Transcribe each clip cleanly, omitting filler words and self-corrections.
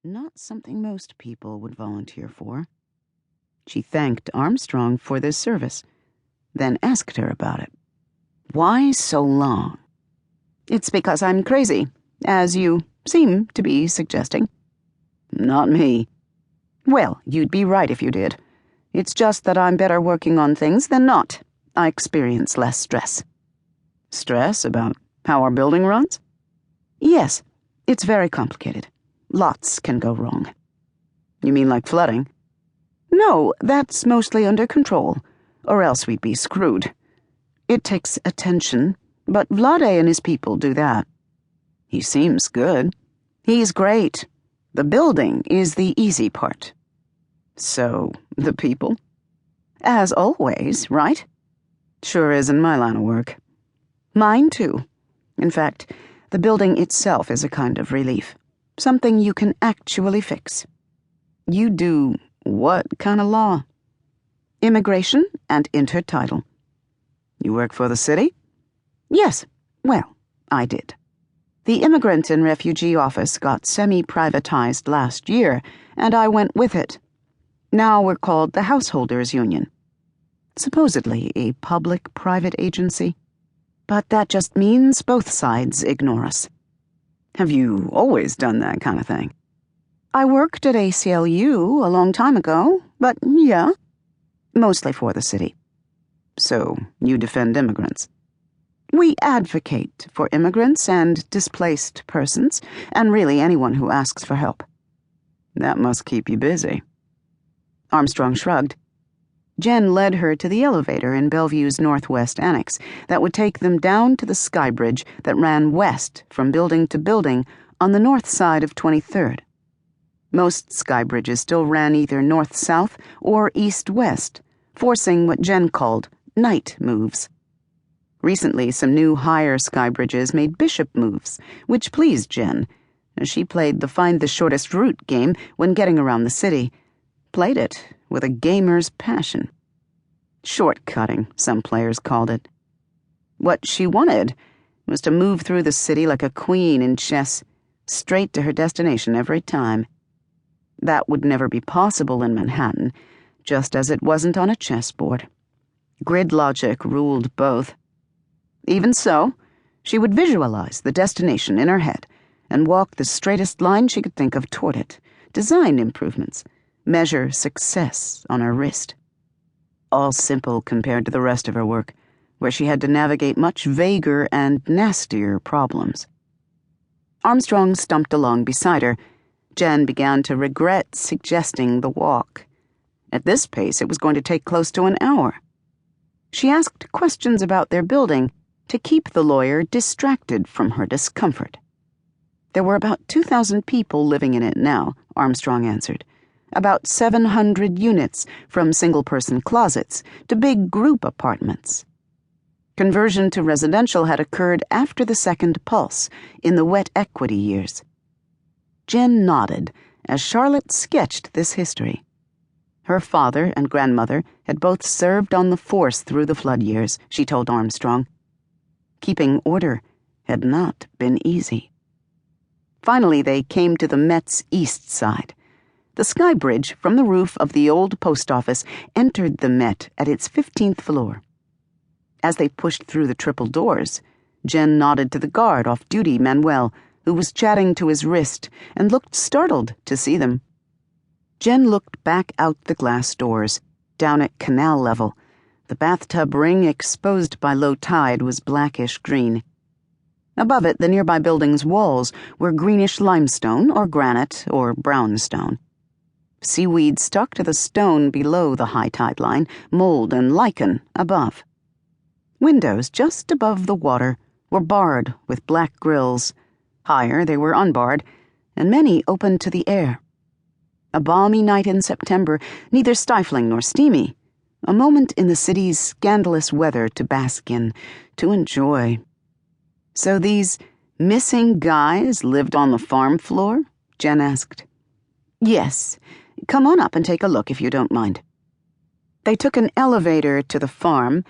Not something most people would volunteer for. She thanked Armstrong for this service, then asked her about it. Why so long? It's because I'm crazy, as you seem to be suggesting. Not me. Well, you'd be right if you did. It's just that I'm better working on things than not. I experience less stress. Stress about how our building runs? Yes, it's very complicated. Lots can go wrong. You mean like flooding? No, that's mostly under control, or else we'd be screwed. It takes attention, but Vlade and his people do that. He seems good. He's great. The building is the easy part. So, the people? As always, right? Sure is in my line of work. Mine too. In fact, the building itself is a kind of relief. Something you can actually fix. You do what kind of law? Immigration and intertitle. You work for the city? Yes. Well, I did. The Immigrant and Refugee Office got semi-privatized last year, and I went with it. Now we're called the Householders Union. Supposedly a public-private agency. But that just means both sides ignore us. Have you always done that kind of thing? I worked at ACLU a long time ago, but yeah, mostly for the city. So you defend immigrants? We advocate for immigrants and displaced persons, and really anyone who asks for help. That must keep you busy. Armstrong shrugged. Jen led her to the elevator in Bellevue's northwest annex that would take them down to the sky bridge that ran west from building to building on the north side of 23rd. Most sky bridges still ran either north-south or east-west, forcing what Jen called night moves. Recently, some new higher sky bridges made bishop moves, which pleased Jen. She played the find-the-shortest-route game when getting around the city. Played it with a gamer's passion. Shortcutting, some players called it. What she wanted was to move through the city like a queen in chess, straight to her destination every time. That would never be possible in Manhattan, just as it wasn't on a chessboard. Grid logic ruled both. Even so, she would visualize the destination in her head and walk the straightest line she could think of toward it, design improvements, measure success on her wrist. All simple compared to the rest of her work, where she had to navigate much vaguer and nastier problems. Armstrong stumped along beside her. Jen began to regret suggesting the walk. At this pace, it was going to take close to an hour. She asked questions about their building to keep the lawyer distracted from her discomfort. There were about 2,000 people living in it now, Armstrong answered. About 700 units, from single-person closets to big group apartments. Conversion to residential had occurred after the second pulse, in the wet equity years. Jen nodded as Charlotte sketched this history. Her father and grandmother had both served on the force through the flood years, she told Armstrong. Keeping order had not been easy. Finally, they came to the Met's east side. The sky bridge from the roof of the old post office entered the Met at its 15th floor. As they pushed through the triple doors, Jen nodded to the guard off duty, Manuel, who was chatting to his wrist and looked startled to see them. Jen looked back out the glass doors, down at canal level. The bathtub ring exposed by low tide was blackish green. Above it, the nearby building's walls were greenish limestone or granite or brownstone. Seaweed stuck to the stone below the high tide line, mold and lichen above. Windows just above the water were barred with black grills. Higher, they were unbarred, and many open to the air. A balmy night in September, neither stifling nor steamy. A moment in the city's scandalous weather to bask in, to enjoy. So these missing guys lived on the farm floor? Jen asked. Yes. Come on up and take a look if you don't mind. They took an elevator to the farm,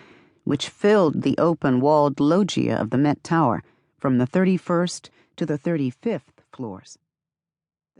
which filled the open-walled loggia of the Met Tower from the 31st to the 35th floors.